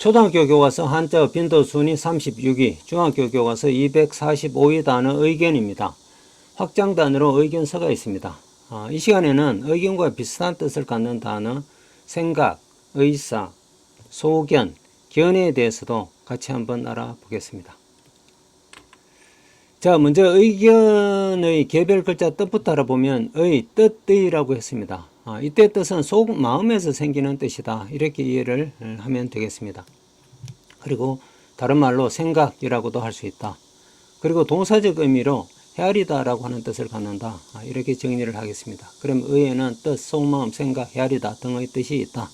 초등학교 교과서 한자 빈도순위 36위, 중학교 교과서 245위 단어 의견입니다. 확장단어로 의견서가 있습니다. 이 시간에는 의견과 비슷한 뜻을 갖는 단어 생각, 의사, 소견, 견해에 대해서도 같이 한번 알아보겠습니다. 자, 먼저 의견의 개별 글자 뜻부터 알아보면 뜻이라고 했습니다. 이때 뜻은 속 마음에서 생기는 뜻이다. 이렇게 이해를 하면 되겠습니다. 그리고 다른 말로 생각이라고도 할 수 있다. 그리고 동사적 의미로 헤아리다라고 하는 뜻을 갖는다. 이렇게 정리를 하겠습니다. 그럼 의에는 뜻, 속마음, 생각, 헤아리다 등의 뜻이 있다.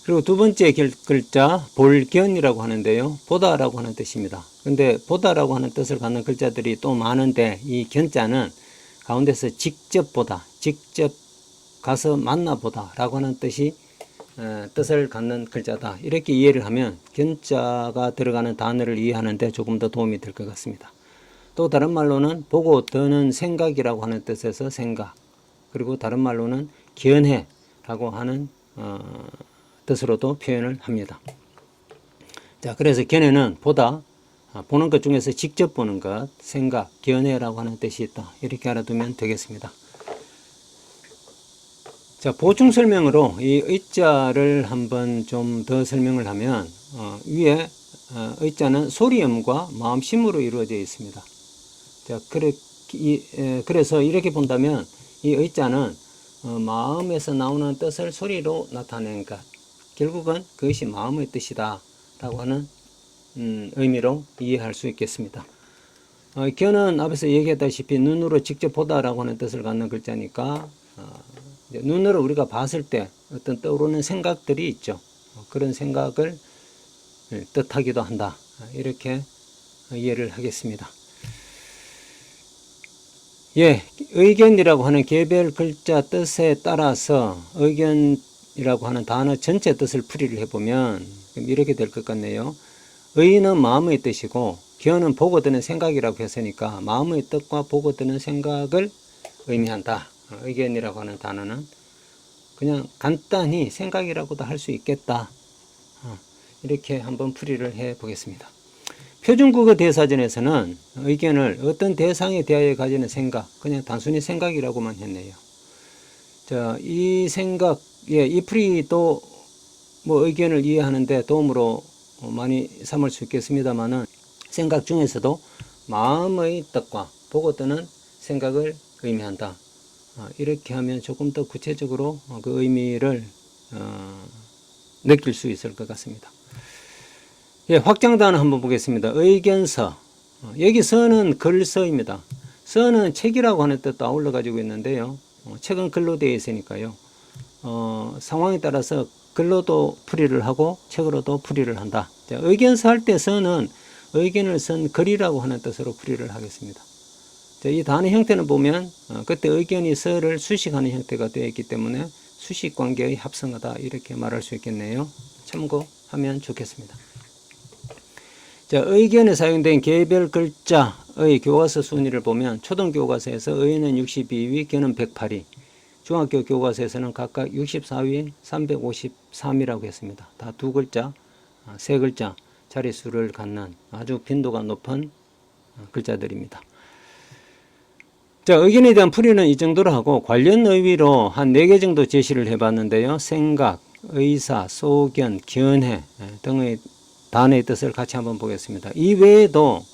그리고 두 번째 글자 볼견이라고 하는데요. 보다라고 하는 뜻입니다. 근데 보다라고 하는 뜻을 갖는 글자들이 또 많은데 이 견자는 가운데서 직접 보다, 직접 가서 만나보다 라고 하는 뜻을 갖는 글자다. 이렇게 이해를 하면 견자가 들어가는 단어를 이해하는 데 조금 더 도움이 될 것 같습니다. 또 다른 말로는 보고 드는 생각이라고 하는 뜻에서 생각, 그리고 다른 말로는 견해라고 하는 뜻으로도 표현을 합니다. 자, 그래서 견해는 보다, 보는 것 중에서 직접 보는 것, 생각, 견해라고 하는 뜻이 있다. 이렇게 알아두면 되겠습니다. 자, 보충 설명으로 이 의자를 한번 좀 더 설명을 하면 위에 의자는 소리음과 마음심으로 이루어져 있습니다. 자, 그래서 이렇게 본다면 이 의자는 마음에서 나오는 뜻을 소리로 나타낸 것, 결국은 그것이 마음의 뜻이다 라고 하는 의미로 이해할 수 있겠습니다. 견은 앞에서 얘기했다시피 눈으로 직접 보다라고 하는 뜻을 갖는 글자니까 눈으로 우리가 봤을 때 어떤 떠오르는 생각들이 있죠. 그런 생각을 뜻하기도 한다. 이렇게 이해를 하겠습니다. 예, 의견이라고 하는 개별 글자 뜻에 따라서 의견이라고 하는 단어 전체 뜻을 풀이를 해보면 이렇게 될 것 같네요. 의는 마음의 뜻이고 견은 보고 드는 생각이라고 했으니까 마음의 뜻과 보고 드는 생각을 의미한다. 의견이라고 하는 단어는 그냥 간단히 생각이라고도 할 수 있겠다. 이렇게 한번 풀이를 해 보겠습니다. 표준국어 대사전에서는 의견을 어떤 대상에 대하여 가지는 생각, 그냥 단순히 생각이라고만 했네요. 자, 이 생각에 이 풀이도 뭐 의견을 이해하는데 도움으로 많이 삼을 수 있겠습니다만은 생각 중에서도 마음의 뜻과 보고 드는 생각을 의미한다. 이렇게 하면 조금 더 구체적으로 그 의미를 느낄 수 있을 것 같습니다. 예, 확장단어 한번 보겠습니다. 의견서. 여기 서는 글서입니다. 서는 책이라고 하는 뜻도 아울러 가지고 있는데요. 책은 글로 되어 있으니까요. 상황에 따라서 글로도 풀이를 하고 책으로도 풀이를 한다. 자, 의견서 할 때 서는 의견을 쓴 글이라고 하는 뜻으로 풀이를 하겠습니다. 자, 이 단어 형태는 보면 그때 의견이 서를 수식하는 형태가 되어 있기 때문에 수식 관계의 합성어다 이렇게 말할 수 있겠네요. 참고하면 좋겠습니다. 자, 의견에 사용된 개별 글자의 교과서 순위를 보면 초등교과서에서 의는 62위, 견은 108위, 중학교 교과서에서는 각각 64위, 353위라고 했습니다. 다 두 글자, 세 글자 자릿수를 갖는 아주 빈도가 높은 글자들입니다. 자, 의견에 대한 풀이는 이 정도로 하고 관련 의미로 한 4개 정도 제시를 해봤는데요. 생각, 의사, 소견, 견해 등의 단어의 뜻을 같이 한번 보겠습니다. 이 외에도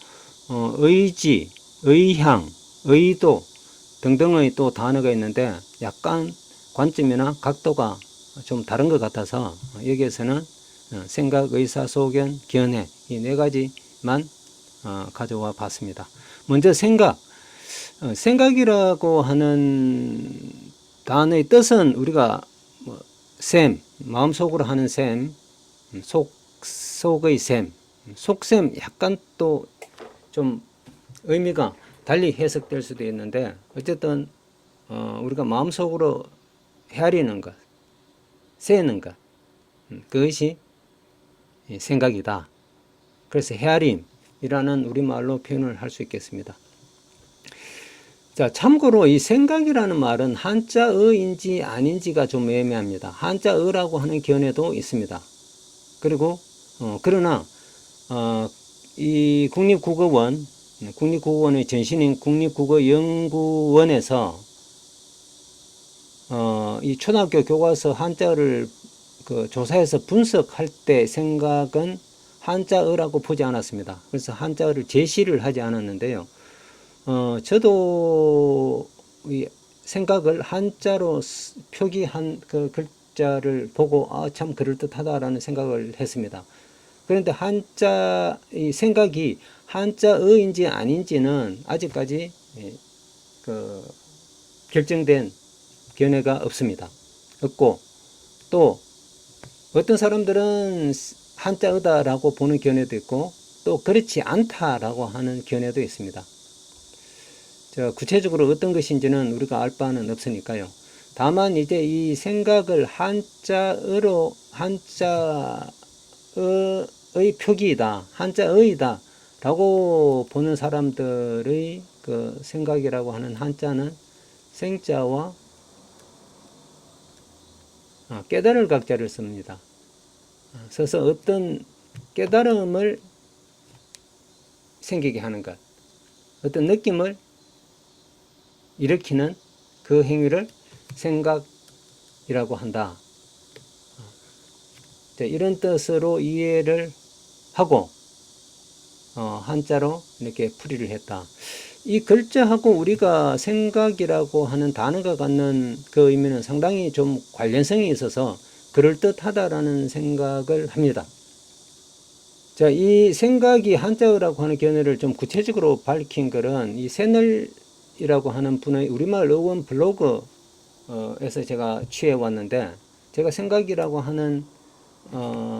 의지, 의향, 의도 등등의 또 단어가 있는데 약간 관점이나 각도가 좀 다른 것 같아서 여기에서는 생각, 의사, 소견, 견해 이 4가지만 가져와 봤습니다. 먼저 생각이라고 하는 단어의 뜻은 우리가 셈, 마음속으로 하는 셈, 속의 셈, 속셈 약간 또 좀 의미가 달리 해석될 수도 있는데 어쨌든 우리가 마음속으로 헤아리는 것, 세는 것, 그것이 생각이다. 그래서 헤아림이라는 우리말로 표현을 할 수 있겠습니다. 자, 참고로 이 생각이라는 말은 한자어인지 아닌지가 좀 애매합니다. 한자어라고 하는 견해도 있습니다. 그리고 그러나 이 국립국어원의 전신인 국립국어연구원에서 이 초등학교 교과서 한자어를 그 조사해서 분석할 때 생각은 한자어라고 보지 않았습니다. 그래서 한자어를 제시를 하지 않았는데요. 저도 이 생각을 한자로 표기한 그 글자를 보고 참 그럴듯하다라는 생각을 했습니다. 그런데 이 생각이 한자어인지 아닌지는 아직까지 그 결정된 견해가 없고, 또 어떤 사람들은 한자어다라고 보는 견해도 있고 또 그렇지 않다라고 하는 견해도 있습니다. 구체적으로 어떤 것인지는 우리가 알 바는 없으니까요. 다만 이제 이 생각을 한자어의 표기이다, 한자어이다 라고 보는 사람들의 그 생각이라고 하는 한자는 생자와 깨달을 각자를 씁니다. 써서 어떤 깨달음을 생기게 하는 것, 어떤 느낌을 일으키는 그 행위를 생각이라고 한다. 이런 뜻으로 이해를 하고 한자로 이렇게 풀이를 했다. 이 글자하고 우리가 생각이라고 하는 단어가 갖는 그 의미는 상당히 좀 관련성이 있어서 그럴듯하다라는 생각을 합니다. 자, 이 생각이 한자어라고 하는 견해를 좀 구체적으로 밝힌 글은 이 새늘이라고 하는 분의 우리말 어원 블로그에서 제가 취해 왔는데, 제가 생각이라고 하는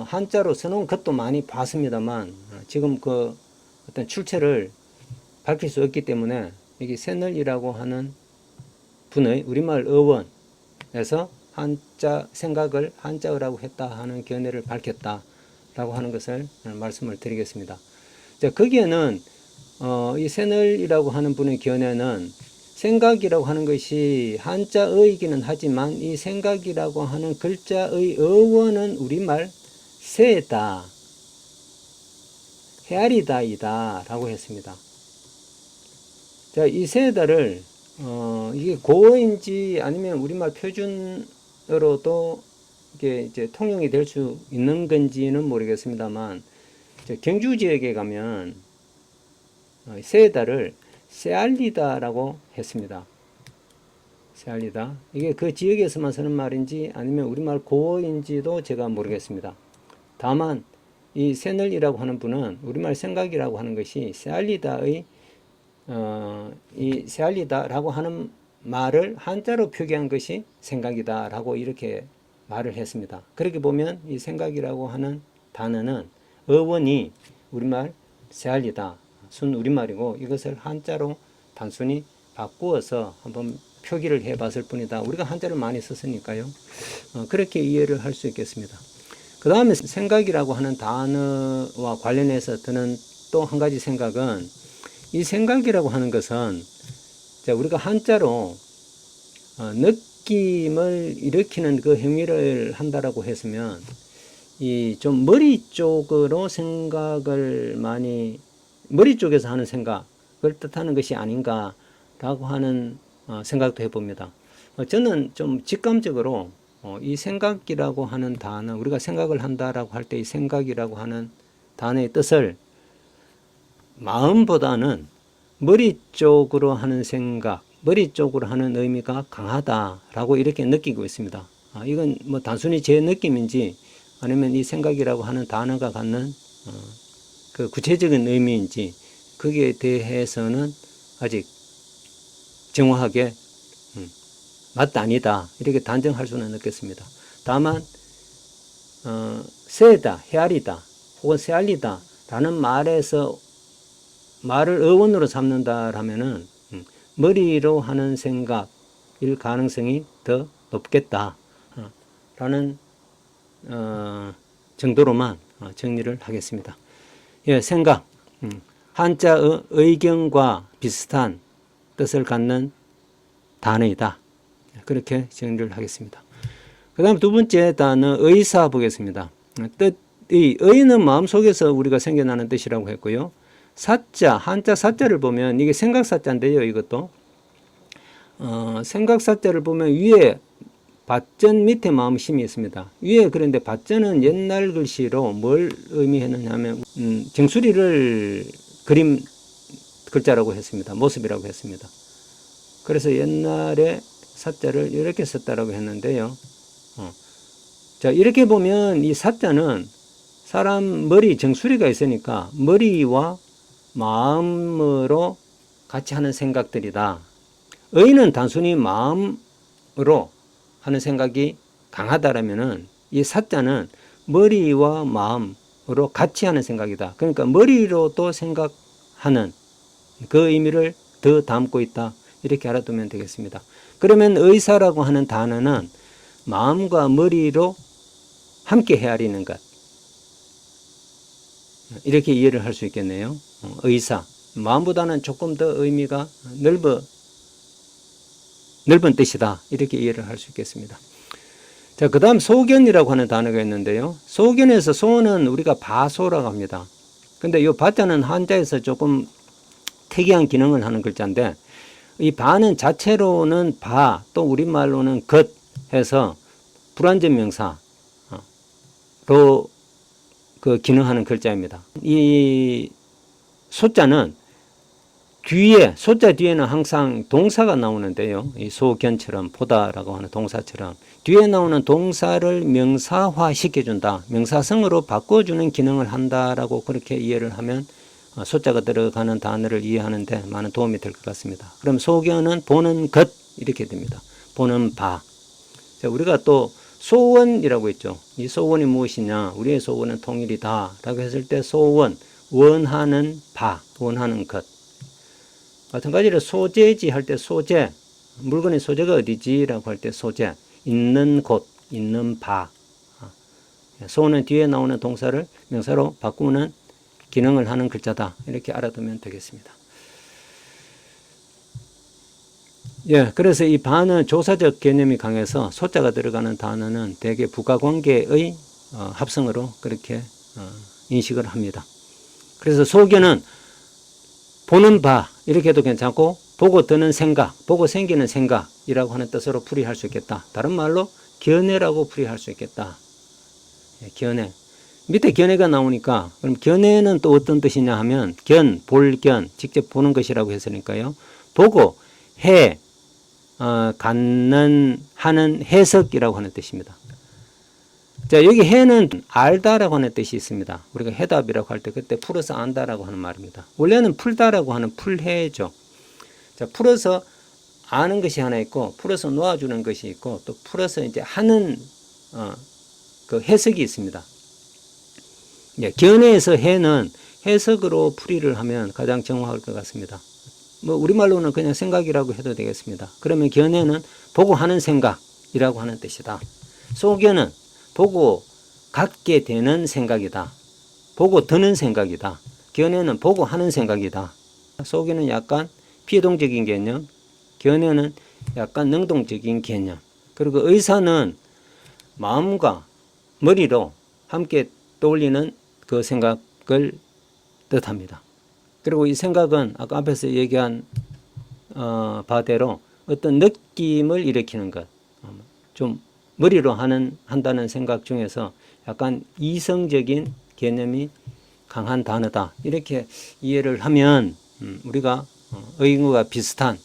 한자로 써놓은 것도 많이 봤습니다만 지금 그 어떤 출처를 밝힐 수 없기 때문에 여기 새늘이라고 하는 분의 우리말 어원에서 한자 생각을 한자어라고 했다 하는 견해를 밝혔다라고 하는 것을 말씀을 드리겠습니다. 자, 거기에는 이 새늘이라고 하는 분의 견해는 생각이라고 하는 것이 한자어이기는 하지만 이 생각이라고 하는 글자의 어원은 우리말 새다, 헤아리다이다 라고 했습니다. 자, 이 새다를 이게 고어인지 아니면 우리말 표준어로도 이게 이제 통용이 될 수 있는 건지는 모르겠습니다만, 경주 지역에 가면 새다를 새알리다라고 했습니다. 새알리다. 이게 그 지역에서만 쓰는 말인지 아니면 우리말 고어인지도 제가 모르겠습니다. 다만 이 새늘이라고 하는 분은 우리말 생각이라고 하는 것이 새알리다의 이 새알리다라고 하는 말을 한자로 표기한 것이 생각이다라고 이렇게 말을 했습니다. 그렇게 보면 이 생각이라고 하는 단어는 어원이 우리말 새알리다, 순 우리말이고 이것을 한자로 단순히 바꾸어서 한번 표기를 해 봤을 뿐이다. 우리가 한자를 많이 썼으니까요. 그렇게 이해를 할 수 있겠습니다. 그 다음에 생각이라고 하는 단어와 관련해서 드는 또 한 가지 생각은, 이 생각이라고 하는 것은 우리가 한자로 느낌을 일으키는 그 행위를 한다라고 했으면 이 좀 머리 쪽으로 생각을 많이, 머리 쪽에서 하는 생각을 뜻하는 것이 아닌가라고 하는 생각도 해봅니다. 저는 좀 직감적으로 이 생각이라고 하는 단어, 우리가 생각을 한다라고 할 때 이 생각이라고 하는 단어의 뜻을 마음보다는 머리 쪽으로 하는 생각, 머리 쪽으로 하는 의미가 강하다라고 이렇게 느끼고 있습니다. 이건 뭐 단순히 제 느낌인지 아니면 이 생각이라고 하는 단어가 갖는 그 구체적인 의미인지 거기에 대해서는 아직 정확하게 맞다 아니다 이렇게 단정할 수는 없겠습니다. 다만 새다, 헤아리다 혹은 새알리다 라는 말에서 말을 어원으로 삼는다 하면은 머리로 하는 생각일 가능성이 더 높겠다 라는 정도로만 정리를 하겠습니다. 예, 생각, 한자 의견과 비슷한 뜻을 갖는 단어이다. 그렇게 정리를 하겠습니다. 그 다음 두 번째 단어 의사 보겠습니다. 이 의는 마음속에서 우리가 생겨나는 뜻이라고 했고요. 사자, 한자 사자를 보면 이게 생각사자인데요. 이것도 생각사자를 보면 위에 밭전 밑에 마음심이 있습니다. 위에 그런데 밭전은 옛날 글씨로 뭘 의미했느냐면 정수리를 그림 글자라고 했습니다. 모습이라고 했습니다. 그래서 옛날에 사자를 이렇게 썼다라고 했는데요. 자, 이렇게 보면 이 사자는 사람 머리 정수리가 있으니까 머리와 마음으로 같이 하는 생각들이다. 의는 단순히 마음으로 하는 생각이 강하다라면은 이 사자는 머리와 마음으로 같이 하는 생각이다. 그러니까 머리로 또 생각하는 그 의미를 더 담고 있다. 이렇게 알아두면 되겠습니다. 그러면 의사라고 하는 단어는 마음과 머리로 함께 헤아리는 것. 이렇게 이해를 할 수 있겠네요. 의사. 마음보다는 조금 더 의미가 넓은 뜻이다. 이렇게 이해를 할 수 있겠습니다. 자, 그 다음 소견이라고 하는 단어가 있는데요. 소견에서 소는 우리가 바소라고 합니다. 근데 이 바자는 한자에서 조금 특이한 기능을 하는 글자인데, 이 바는 자체로는 바, 또 우리말로는 것 해서 불완전 명사로 그 기능하는 글자입니다. 이 소자는 뒤에, 소자 뒤에는 항상 동사가 나오는데요. 이 소견처럼, 보다라고 하는 동사처럼 뒤에 나오는 동사를 명사화 시켜준다. 명사성으로 바꿔주는 기능을 한다라고 그렇게 이해를 하면 소자가 들어가는 단어를 이해하는데 많은 도움이 될 것 같습니다. 그럼 소견은 보는 것 이렇게 됩니다. 보는 바. 자, 우리가 또 소원이라고 했죠. 이 소원이 무엇이냐? 우리의 소원은 통일이다 라고 했을 때 소원, 원하는 바, 원하는 것. 마찬가지로 소재지 할 때 소재, 물건의 소재가 어디지? 라고 할 때 소재, 있는 곳, 있는 바. 소는 뒤에 나오는 동사를 명사로 바꾸는 기능을 하는 글자다. 이렇게 알아두면 되겠습니다. 예, 그래서 이 바는 조사적 개념이 강해서 소자가 들어가는 단어는 대개 부가관계의 합성어로 그렇게 인식을 합니다. 그래서 소견은 보는 바 이렇게 해도 괜찮고, 보고 드는 생각, 보고 생기는 생각이라고 하는 뜻으로 풀이할 수 있겠다. 다른 말로 견해라고 풀이할 수 있겠다. 예, 견해. 밑에 견해가 나오니까 그럼 견해는 또 어떤 뜻이냐 하면 볼견, 직접 보는 것이라고 했으니까요. 보고 갖는, 하는 해석이라고 하는 뜻입니다. 자, 여기 해는 알다라고 하는 뜻이 있습니다. 우리가 해답이라고 할 때 그때 풀어서 안다라고 하는 말입니다. 원래는 풀다라고 하는 풀해죠. 자, 풀어서 아는 것이 하나 있고, 풀어서 놓아주는 것이 있고, 또 풀어서 이제 하는 그 해석이 있습니다. 예, 견해에서 해는 해석으로 풀이를 하면 가장 정확할 것 같습니다. 뭐 우리말로는 그냥 생각이라고 해도 되겠습니다. 그러면 견해는 보고 하는 생각이라고 하는 뜻이다. 소견은 보고 갖게 되는 생각이다. 보고 드는 생각이다. 견해는 보고 하는 생각이다. 소견은 약간 피동적인 개념, 견해는 약간 능동적인 개념. 그리고 의사는 마음과 머리로 함께 떠올리는 그 생각을 뜻합니다. 그리고 이 생각은 아까 앞에서 얘기한 바대로 어떤 느낌을 일으키는 것, 좀 머리로 한다는 생각 중에서 약간 이성적인 개념이 강한 단어다. 이렇게 이해를 하면 우리가 의무가 비슷한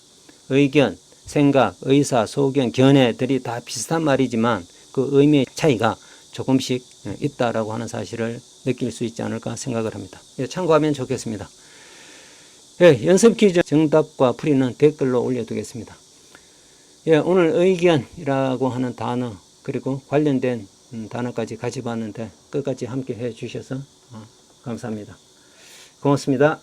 의견, 생각, 의사, 소견, 견해들이 다 비슷한 말이지만 그 의미의 차이가 조금씩 있다라고 하는 사실을 느낄 수 있지 않을까 생각을 합니다. 참고하면 좋겠습니다. 예, 연습 퀴즈 정답과 풀이는 댓글로 올려두겠습니다. 예, 오늘 의견이라고 하는 단어 그리고 관련된 단어까지 같이 봤는데 끝까지 함께 해 주셔서 감사합니다. 고맙습니다.